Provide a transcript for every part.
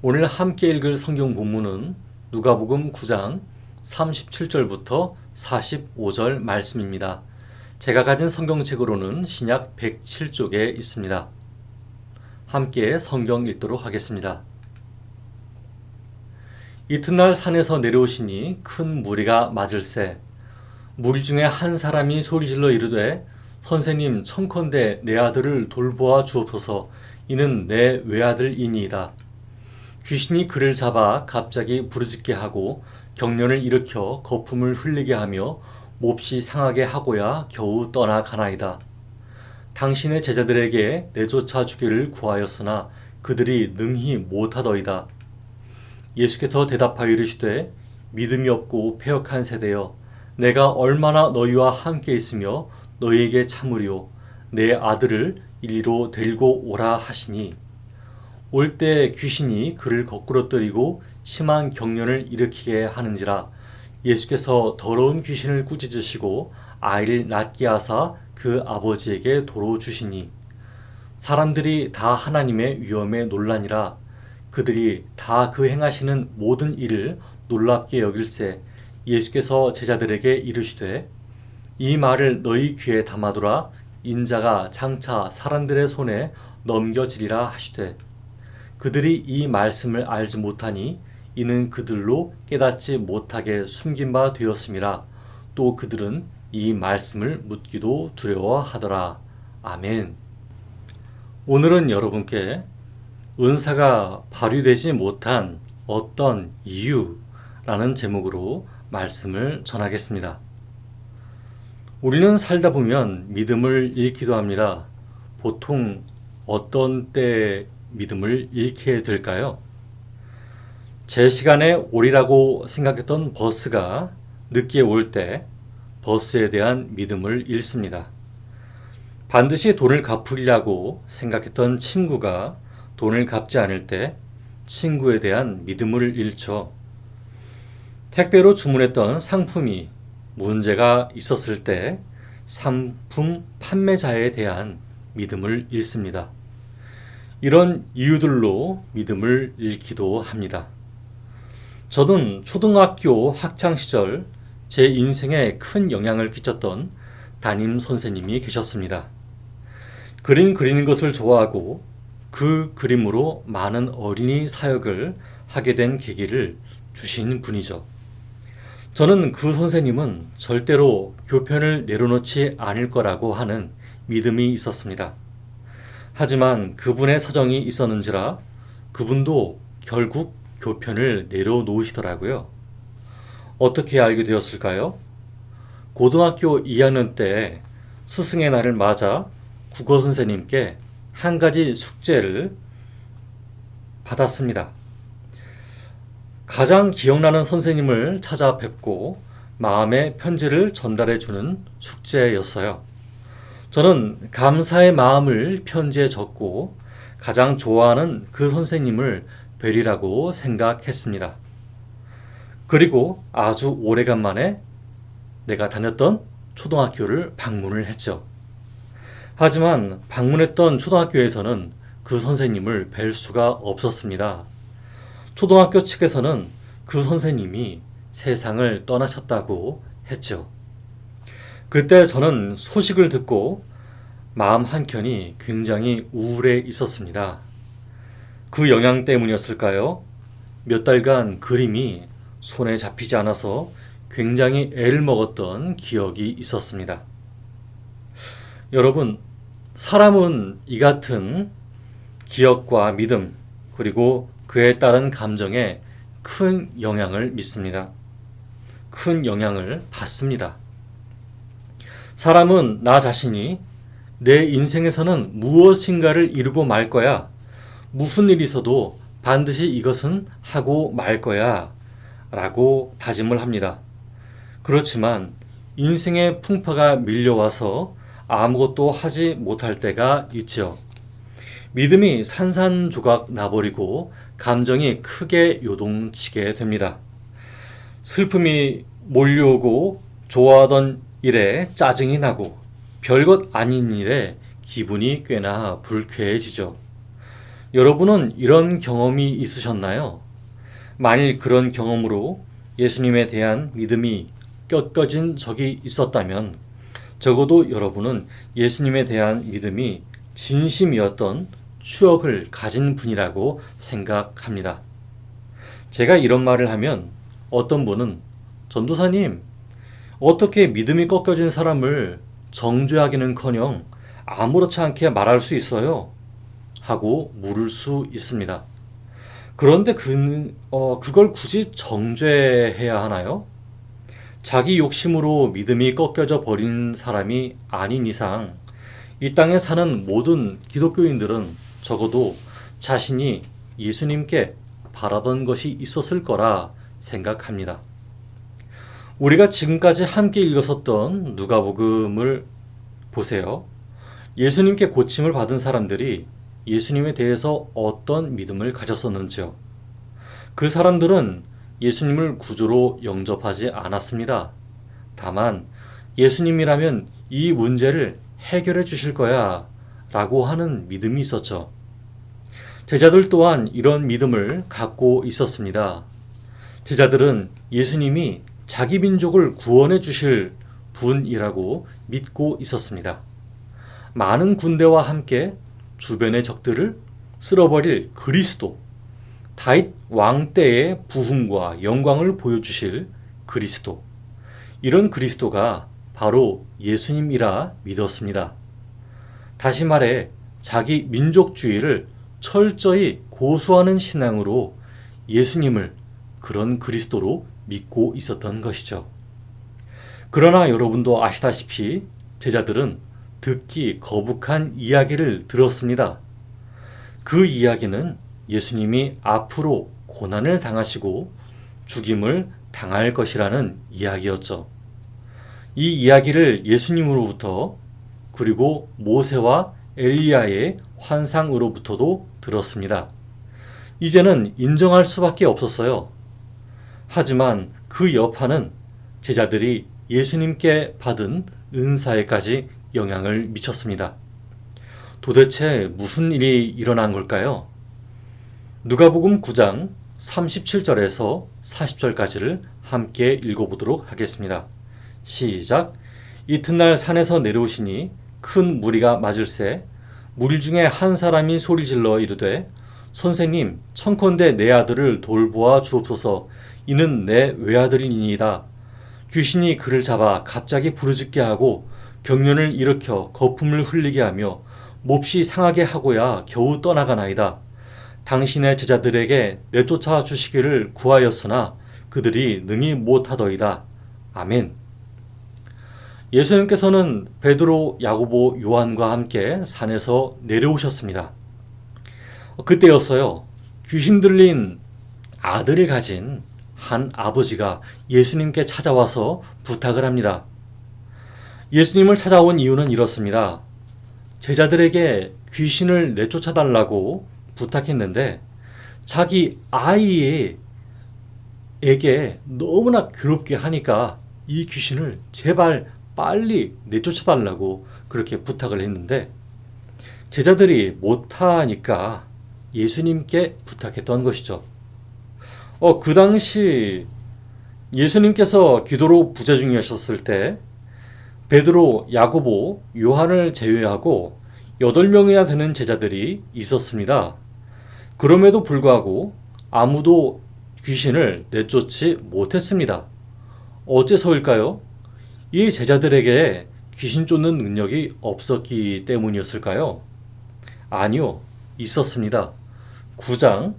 오늘 함께 읽을 성경 본문은 누가복음 9장 37절부터 45절 말씀입니다. 제가 가진 성경책으로는 신약 107쪽에 있습니다. 함께 성경 읽도록 하겠습니다. 이튿날 산에서 내려오시니 큰 무리가 맞을세. 무리 중에 한 사람이 소리질러 이르되 선생님 청컨대 내 아들을 돌보아 주옵소서. 이는 내 외아들이니이다. 귀신이 그를 잡아 갑자기 부르짖게 하고 경련을 일으켜 거품을 흘리게 하며 몹시 상하게 하고야 겨우 떠나가나이다. 당신의 제자들에게 내쫓아 주기를 구하였으나 그들이 능히 못하더이다. 예수께서 대답하여 이르시되 믿음이 없고 패역한 세대여, 내가 얼마나 너희와 함께 있으며 너희에게 참으리요. 내 아들을 이리로 데리고 오라 하시니, 올 때 귀신이 그를 거꾸로 때리고 심한 경련을 일으키게 하는지라. 예수께서 더러운 귀신을 꾸짖으시고 아이를 낫게 하사 그 아버지에게 도로 주시니, 사람들이 다 하나님의 위엄에 놀라니라. 그들이 다 그 행하시는 모든 일을 놀랍게 여길세. 예수께서 제자들에게 이르시되 이 말을 너희 귀에 담아두라. 인자가 장차 사람들의 손에 넘겨지리라 하시되, 그들이 이 말씀을 알지 못하니 이는 그들로 깨닫지 못하게 숨긴 바 되었음이라. 또 그들은 이 말씀을 묻기도 두려워하더라. 아멘. 오늘은 여러분께 은사가 발휘되지 못한 어떤 이유라는 제목으로 말씀을 전하겠습니다. 우리는 살다 보면 믿음을 잃기도 합니다. 보통 어떤 때 믿음을 잃게 될까요? 제 시간에 오리라고 생각했던 버스가 늦게 올 때 버스에 대한 믿음을 잃습니다. 반드시 돈을 갚으려고 생각했던 친구가 돈을 갚지 않을 때 친구에 대한 믿음을 잃죠. 택배로 주문했던 상품이 문제가 있었을 때 상품 판매자에 대한 믿음을 잃습니다. 이런 이유들로 믿음을 잃기도 합니다. 저는 초등학교 학창시절 제 인생에 큰 영향을 끼쳤던 담임 선생님이 계셨습니다. 그림 그리는 것을 좋아하고 그 그림으로 많은 어린이 사역을 하게 된 계기를 주신 분이죠. 저는 그 선생님은 절대로 교편을 내려놓지 않을 거라고 하는 믿음이 있었습니다. 하지만 그분의 사정이 있었는지라 그분도 결국 교편을 내려놓으시더라고요. 어떻게 알게 되었을까요? 고등학교 2학년 때 스승의 날을 맞아 국어 선생님께 한 가지 숙제를 받았습니다. 가장 기억나는 선생님을 찾아뵙고 마음의 편지를 전달해 주는 숙제였어요. 저는 감사의 마음을 편지에 적고 가장 좋아하는 그 선생님을 뵈리라고 생각했습니다. 그리고 아주 오래간만에 내가 다녔던 초등학교를 방문을 했죠. 하지만 방문했던 초등학교에서는 그 선생님을 뵐 수가 없었습니다. 초등학교 측에서는 그 선생님이 세상을 떠나셨다고 했죠. 그때 저는 소식을 듣고 마음 한켠이 굉장히 우울해 있었습니다. 그 영향 때문이었을까요? 몇 달간 그림이 손에 잡히지 않아서 굉장히 애를 먹었던 기억이 있었습니다. 여러분, 사람은 이 같은 기억과 믿음, 그리고 그에 따른 감정에 큰 영향을 믿습니다. 큰 영향을 받습니다. 사람은 나 자신이 내 인생에서는 무엇인가를 이루고 말 거야. 무슨 일이 있어도 반드시 이것은 하고 말 거야. 라고 다짐을 합니다. 그렇지만 인생의 풍파가 밀려와서 아무것도 하지 못할 때가 있죠. 믿음이 산산조각 나버리고 감정이 크게 요동치게 됩니다. 슬픔이 몰려오고 좋아하던 일에 짜증이 나고 별것 아닌 일에 기분이 꽤나 불쾌해지죠. 여러분은 이런 경험이 있으셨나요? 만일 그런 경험으로 예수님에 대한 믿음이 꺾여진 적이 있었다면 적어도 여러분은 예수님에 대한 믿음이 진심이었던 추억을 가진 분이라고 생각합니다. 제가 이런 말을 하면 어떤 분은 전도사님, 어떻게 믿음이 꺾여진 사람을 정죄하기는커녕 아무렇지 않게 말할 수 있어요? 하고 물을 수 있습니다. 그런데 그걸 굳이 정죄해야 하나요? 자기 욕심으로 믿음이 꺾여져 버린 사람이 아닌 이상 이 땅에 사는 모든 기독교인들은 적어도 자신이 예수님께 바라던 것이 있었을 거라 생각합니다. 우리가 지금까지 함께 읽었었던 누가복음을 보세요. 예수님께 고침을 받은 사람들이 예수님에 대해서 어떤 믿음을 가졌었는지요. 그 사람들은 예수님을 구주로 영접하지 않았습니다. 다만 예수님이라면 이 문제를 해결해 주실 거야 라고 하는 믿음이 있었죠. 제자들 또한 이런 믿음을 갖고 있었습니다. 제자들은 예수님이 자기 민족을 구원해 주실 분이라고 믿고 있었습니다. 많은 군대와 함께 주변의 적들을 쓸어버릴 그리스도, 다윗 왕 때의 부흥과 영광을 보여주실 그리스도, 이런 그리스도가 바로 예수님이라 믿었습니다. 다시 말해 자기 민족주의를 철저히 고수하는 신앙으로 예수님을 그런 그리스도로 믿고 있었던 것이죠. 그러나 여러분도 아시다시피 제자들은 듣기 거북한 이야기를 들었습니다. 그 이야기는 예수님이 앞으로 고난을 당하시고 죽임을 당할 것이라는 이야기였죠. 이 이야기를 예수님으로부터 그리고 모세와 엘리야의 환상으로부터도 들었습니다. 이제는 인정할 수밖에 없었어요. 하지만 그 여파는 제자들이 예수님께 받은 은사에까지 영향을 미쳤습니다. 도대체 무슨 일이 일어난 걸까요? 누가복음 9장 37절에서 40절까지를 함께 읽어보도록 하겠습니다. 시작. 이튿날 산에서 내려오시니 큰 무리가 맞을새 무리 중에 한 사람이 소리질러 이르되 선생님, 청컨대 내 아들을 돌보아 주옵소서. 이는 내 외아들이니이다. 귀신이 그를 잡아 갑자기 부르짖게 하고 경련을 일으켜 거품을 흘리게 하며 몹시 상하게 하고야 겨우 떠나가나이다. 당신의 제자들에게 내쫓아 주시기를 구하였으나 그들이 능히 못하더이다. 아멘. 예수님께서는 베드로, 야고보, 요한과 함께 산에서 내려오셨습니다. 그때였어요. 귀신 들린 아들을 가진 한 아버지가 예수님께 찾아와서 부탁을 합니다. 예수님을 찾아온 이유는 이렇습니다. 제자들에게 귀신을 내쫓아달라고 부탁했는데 자기 아이에게 너무나 괴롭게 하니까 이 귀신을 제발 빨리 내쫓아달라고 그렇게 부탁을 했는데 제자들이 못하니까 예수님께 부탁했던 것이죠. 그 당시 예수님께서 기도로 부재 중이셨을 때 베드로, 야고보, 요한을 제외하고 8명이나 되는 제자들이 있었습니다. 그럼에도 불구하고 아무도 귀신을 내쫓지 못했습니다. 어째서일까요? 이 제자들에게 귀신 쫓는 능력이 없었기 때문이었을까요? 아니요, 있었습니다. 9장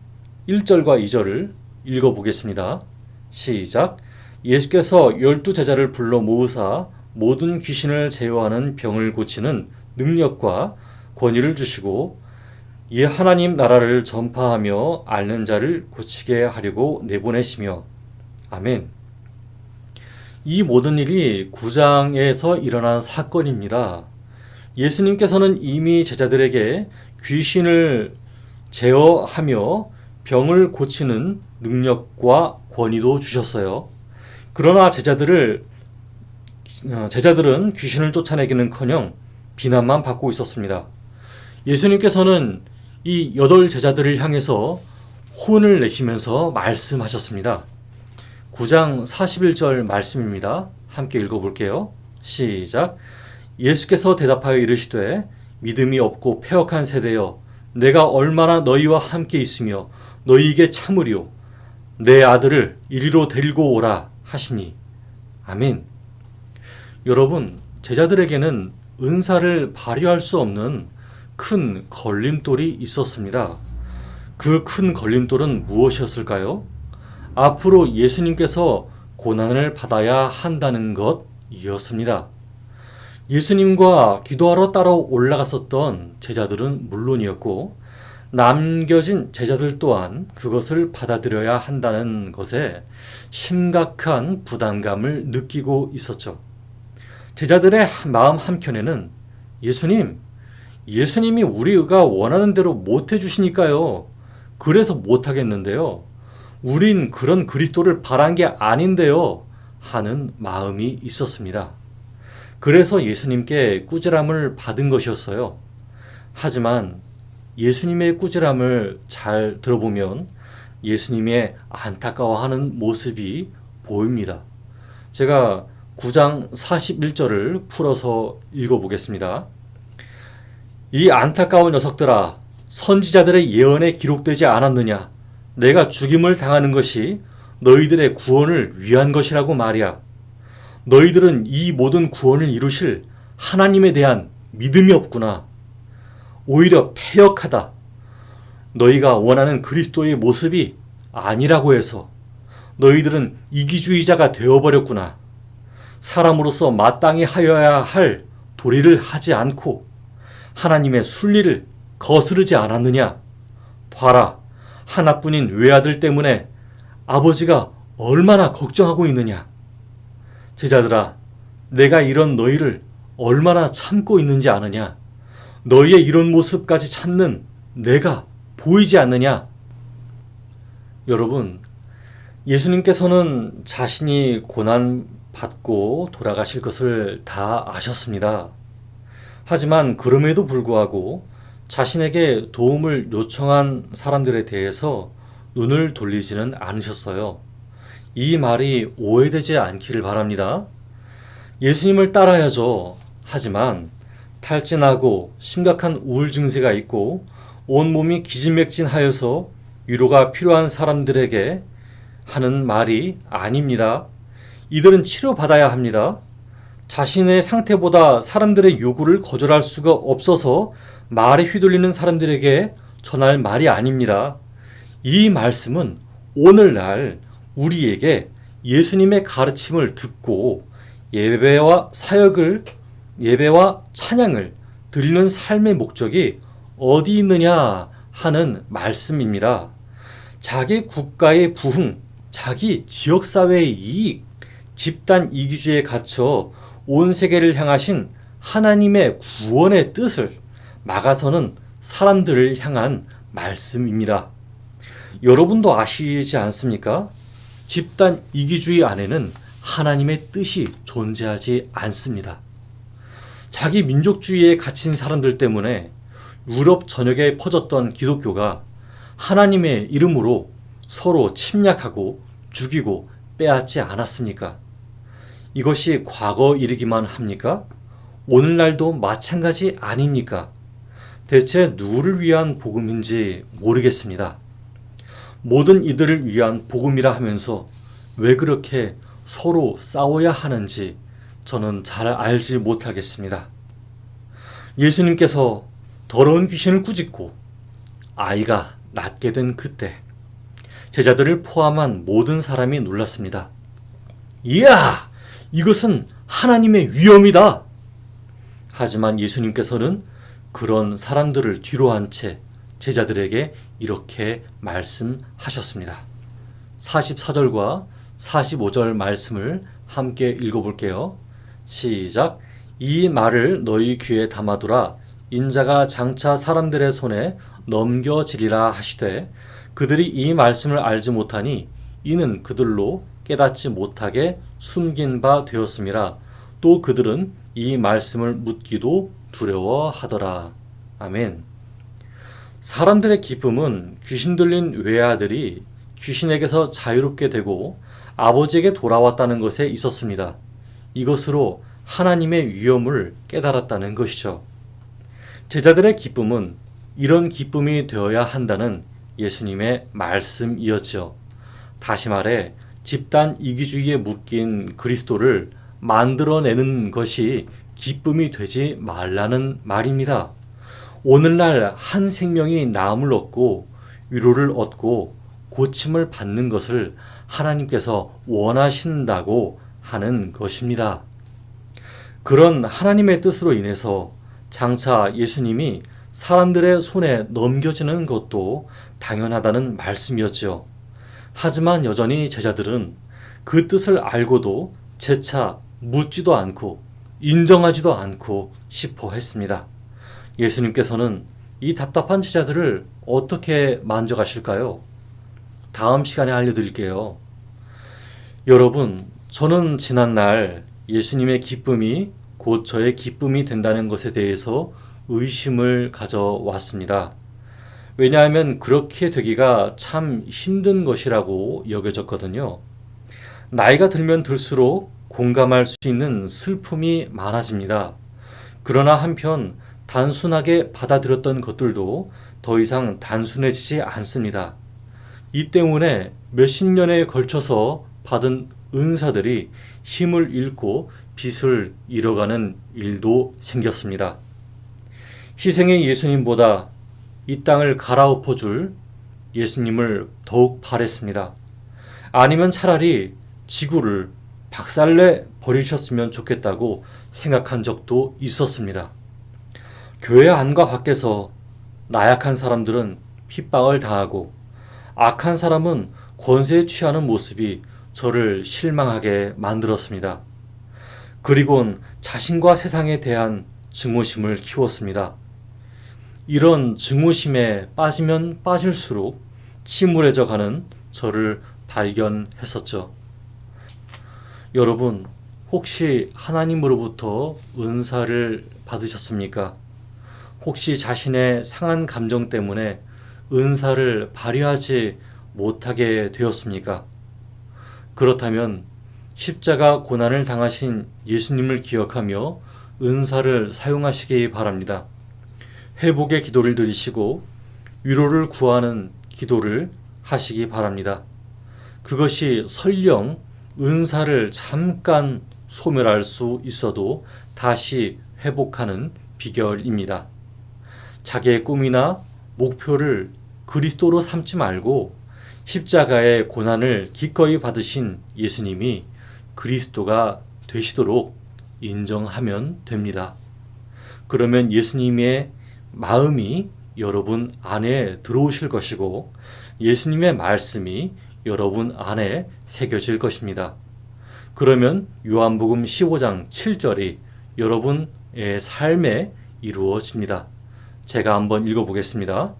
1절과 2절을 읽어보겠습니다. 시작. 예수께서 12제자를 불러 모으사 모든 귀신을 제어하는 병을 고치는 능력과 권위를 주시고 이 하나님 나라를 전파하며 앓는 자를 고치게 하려고 내보내시며 아멘. 이 모든 일이 9장에서 일어난 사건입니다. 예수님께서는 이미 제자들에게 귀신을 제어하며 병을 고치는 능력과 권위도 주셨어요. 그러나 제자들은 귀신을 쫓아내기는커녕 비난만 받고 있었습니다. 예수님께서는 이 8 제자들을 향해서 혼을 내시면서 말씀하셨습니다. 9장 41절 말씀입니다. 함께 읽어볼게요. 시작. 예수께서 대답하여 이르시되 믿음이 없고 패역한 세대여, 내가 얼마나 너희와 함께 있으며 너희에게 참으리요. 내 아들을 이리로 데리고 오라 하시니. 아멘. 여러분, 제자들에게는 은사를 발휘할 수 없는 큰 걸림돌이 있었습니다. 그 큰 걸림돌은 무엇이었을까요? 앞으로 예수님께서 고난을 받아야 한다는 것이었습니다. 예수님과 기도하러 따라 올라갔었던 제자들은 물론이었고, 남겨진 제자들 또한 그것을 받아들여야 한다는 것에 심각한 부담감을 느끼고 있었죠. 제자들의 마음 한켠에는 예수님이 우리가 원하는 대로 못 해주시니까요. 그래서 못 하겠는데요. 우린 그런 그리스도를 바란 게 아닌데요. 하는 마음이 있었습니다. 그래서 예수님께 꾸지람을 받은 것이었어요. 하지만 예수님의 꾸지람을 잘 들어보면 예수님의 안타까워하는 모습이 보입니다. 제가 9장 41절을 풀어서 읽어보겠습니다. 이 안타까운 녀석들아, 선지자들의 예언에 기록되지 않았느냐? 내가 죽임을 당하는 것이 너희들의 구원을 위한 것이라고 말이야. 너희들은 이 모든 구원을 이루실 하나님에 대한 믿음이 없구나. 오히려 패역하다. 너희가 원하는 그리스도의 모습이 아니라고 해서 너희들은 이기주의자가 되어버렸구나. 사람으로서 마땅히 하여야 할 도리를 하지 않고 하나님의 순리를 거스르지 않았느냐? 봐라, 하나뿐인 외아들 때문에 아버지가 얼마나 걱정하고 있느냐? 제자들아, 내가 이런 너희를 얼마나 참고 있는지 아느냐? 너희의 이런 모습까지 참는 내가 보이지 않느냐? 여러분, 예수님께서는 자신이 고난받고 돌아가실 것을 다 아셨습니다. 하지만 그럼에도 불구하고 자신에게 도움을 요청한 사람들에 대해서 눈을 돌리지는 않으셨어요. 이 말이 오해되지 않기를 바랍니다. 예수님을 따라야죠. 하지만 탈진하고 심각한 우울 증세가 있고 온몸이 기진맥진하여서 위로가 필요한 사람들에게 하는 말이 아닙니다. 이들은 치료받아야 합니다. 자신의 상태보다 사람들의 요구를 거절할 수가 없어서 말에 휘둘리는 사람들에게 전할 말이 아닙니다. 이 말씀은 오늘날 우리에게 예수님의 가르침을 듣고 예배와 찬양을 드리는 삶의 목적이 어디 있느냐 하는 말씀입니다. 자기 국가의 부흥, 자기 지역사회의 이익, 집단 이기주의에 갇혀 온 세계를 향하신 하나님의 구원의 뜻을 막아서는 사람들을 향한 말씀입니다. 여러분도 아시지 않습니까? 집단 이기주의 안에는 하나님의 뜻이 존재하지 않습니다. 자기 민족주의에 갇힌 사람들 때문에 유럽 전역에 퍼졌던 기독교가 하나님의 이름으로 서로 침략하고 죽이고 빼앗지 않았습니까? 이것이 과거 일이기만 합니까? 오늘날도 마찬가지 아닙니까? 대체 누구를 위한 복음인지 모르겠습니다. 모든 이들을 위한 복음이라 하면서 왜 그렇게 서로 싸워야 하는지 저는 잘 알지 못하겠습니다. 예수님께서 더러운 귀신을 꾸짖고 아이가 낫게 된 그때 제자들을 포함한 모든 사람이 놀랐습니다. 이야! 이것은 하나님의 위엄이다! 하지만 예수님께서는 그런 사람들을 뒤로 한 채 제자들에게 이렇게 말씀하셨습니다. 44절과 45절 말씀을 함께 읽어볼게요. 시작. 이 말을 너희 귀에 담아두라. 인자가 장차 사람들의 손에 넘겨지리라 하시되 그들이 이 말씀을 알지 못하니 이는 그들로 깨닫지 못하게 숨긴 바 되었음이라. 또 그들은 이 말씀을 묻기도 두려워하더라. 아멘. 사람들의 기쁨은 귀신 들린 외아들이 귀신에게서 자유롭게 되고 아버지에게 돌아왔다는 것에 있었습니다. 이것으로 하나님의 위엄을 깨달았다는 것이죠. 제자들의 기쁨은 이런 기쁨이 되어야 한다는 예수님의 말씀이었죠. 다시 말해 집단 이기주의에 묶인 그리스도를 만들어내는 것이 기쁨이 되지 말라는 말입니다. 오늘날 한 생명이 나음을 얻고 위로를 얻고 고침을 받는 것을 하나님께서 원하신다고 하는 것입니다. 그런 하나님의 뜻으로 인해서 장차 예수님이 사람들의 손에 넘겨지는 것도 당연하다는 말씀이었죠. 하지만 여전히 제자들은 그 뜻을 알고도 재차 묻지도 않고 인정하지도 않고 싶어 했습니다. 예수님께서는 이 답답한 제자들을 어떻게 만져가실까요? 다음 시간에 알려드릴게요. 여러분, 저는 지난날 예수님의 기쁨이 곧 저의 기쁨이 된다는 것에 대해서 의심을 가져왔습니다. 왜냐하면 그렇게 되기가 참 힘든 것이라고 여겨졌거든요. 나이가 들면 들수록 공감할 수 있는 슬픔이 많아집니다. 그러나 한편 단순하게 받아들였던 것들도 더 이상 단순해지지 않습니다. 이 때문에 몇십 년에 걸쳐서 받은 은사들이 힘을 잃고 빛을 잃어가는 일도 생겼습니다. 희생의 예수님보다 이 땅을 갈아엎어 줄 예수님을 더욱 바랬습니다. 아니면 차라리 지구를 박살내 버리셨으면 좋겠다고 생각한 적도 있었습니다. 교회 안과 밖에서 나약한 사람들은 핍박을 당하고 악한 사람은 권세에 취하는 모습이 저를 실망하게 만들었습니다. 그리곤 자신과 세상에 대한 증오심을 키웠습니다. 이런 증오심에 빠지면 빠질수록 침울해져 가는 저를 발견했었죠. 여러분, 혹시 하나님으로부터 은사를 받으셨습니까? 혹시 자신의 상한 감정 때문에 은사를 발휘하지 못하게 되었습니까? 그렇다면 십자가 고난을 당하신 예수님을 기억하며 은사를 사용하시기 바랍니다. 회복의 기도를 드리시고 위로를 구하는 기도를 하시기 바랍니다. 그것이 설령 은사를 잠깐 소멸할 수 있어도 다시 회복하는 비결입니다. 자기의 꿈이나 목표를 그리스도로 삼지 말고 십자가의 고난을 기꺼이 받으신 예수님이 그리스도가 되시도록 인정하면 됩니다. 그러면 예수님의 마음이 여러분 안에 들어오실 것이고 예수님의 말씀이 여러분 안에 새겨질 것입니다. 그러면 요한복음 15장 7절이 여러분의 삶에 이루어집니다. 제가 한번 읽어보겠습니다.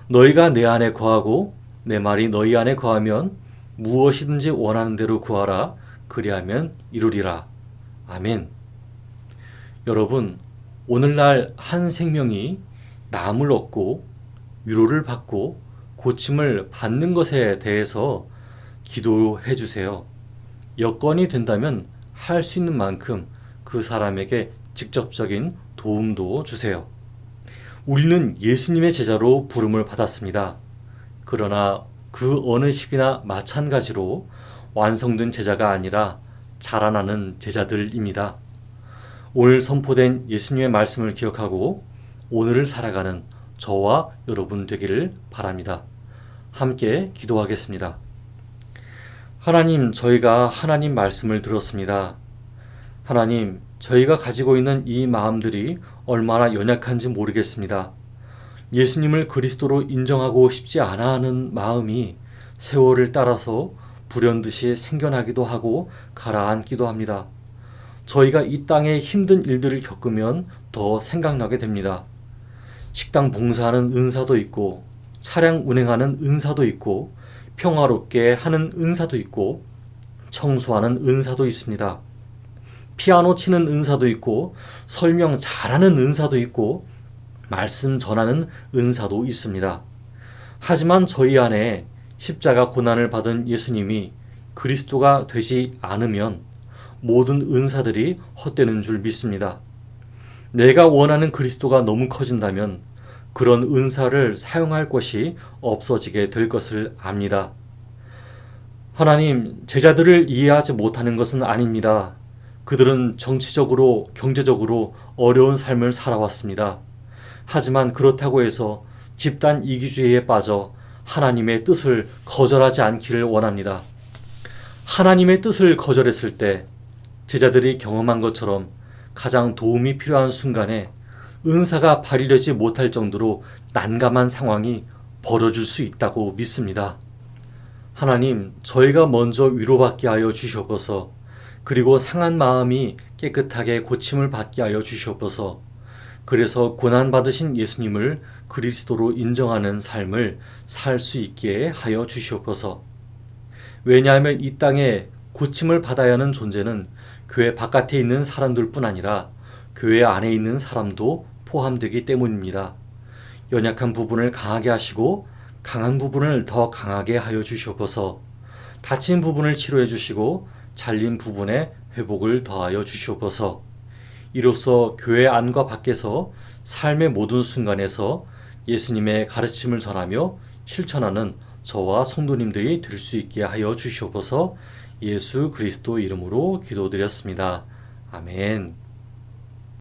너희가 내 안에 거하고 내 말이 너희 안에 거하면 무엇이든지 원하는 대로 구하라. 그리하면 이루리라. 아멘. 여러분, 오늘날 한 생명이 나음을 얻고 위로를 받고 고침을 받는 것에 대해서 기도해 주세요. 여건이 된다면 할 수 있는 만큼 그 사람에게 직접적인 도움도 주세요. 우리는 예수님의 제자로 부름을 받았습니다. 그러나 그 어느 시기나 마찬가지로 완성된 제자가 아니라 자라나는 제자들입니다. 오늘 선포된 예수님의 말씀을 기억하고 오늘을 살아가는 저와 여러분 되기를 바랍니다. 함께 기도하겠습니다. 하나님, 저희가 하나님 말씀을 들었습니다. 하나님, 저희가 가지고 있는 이 마음들이 얼마나 연약한지 모르겠습니다. 예수님을 그리스도로 인정하고 싶지 않아 하는 마음이 세월을 따라서 불현듯이 생겨나기도 하고 가라앉기도 합니다. 저희가 이 땅에 힘든 일들을 겪으면 더 생각나게 됩니다. 식당 봉사하는 은사도 있고 차량 운행하는 은사도 있고 평화롭게 하는 은사도 있고 청소하는 은사도 있습니다. 피아노 치는 은사도 있고 설명 잘하는 은사도 있고 말씀 전하는 은사도 있습니다. 하지만 저희 안에 십자가 고난을 받은 예수님이 그리스도가 되지 않으면 모든 은사들이 헛되는 줄 믿습니다. 내가 원하는 그리스도가 너무 커진다면 그런 은사를 사용할 것이 없어지게 될 것을 압니다. 하나님, 제자들을 이해하지 못하는 것은 아닙니다. 그들은 정치적으로, 경제적으로 어려운 삶을 살아왔습니다. 하지만 그렇다고 해서 집단 이기주의에 빠져 하나님의 뜻을 거절하지 않기를 원합니다. 하나님의 뜻을 거절했을 때 제자들이 경험한 것처럼 가장 도움이 필요한 순간에 은사가 발휘되지 못할 정도로 난감한 상황이 벌어질 수 있다고 믿습니다. 하나님, 저희가 먼저 위로받게 하여 주시옵소서. 그리고 상한 마음이 깨끗하게 고침을 받게 하여 주시옵소서. 그래서 고난받으신 예수님을 그리스도로 인정하는 삶을 살 수 있게 하여 주시옵소서. 왜냐하면 이 땅에 고침을 받아야 하는 존재는 교회 바깥에 있는 사람들뿐 아니라 교회 안에 있는 사람도 포함되기 때문입니다. 연약한 부분을 강하게 하시고 강한 부분을 더 강하게 하여 주시옵소서. 다친 부분을 치료해 주시고 잘린 부분에 회복을 더하여 주시옵소서. 이로써 교회 안과 밖에서 삶의 모든 순간에서 예수님의 가르침을 전하며 실천하는 저와 성도님들이 될 수 있게 하여 주시옵소서. 예수 그리스도 이름으로 기도드렸습니다. 아멘.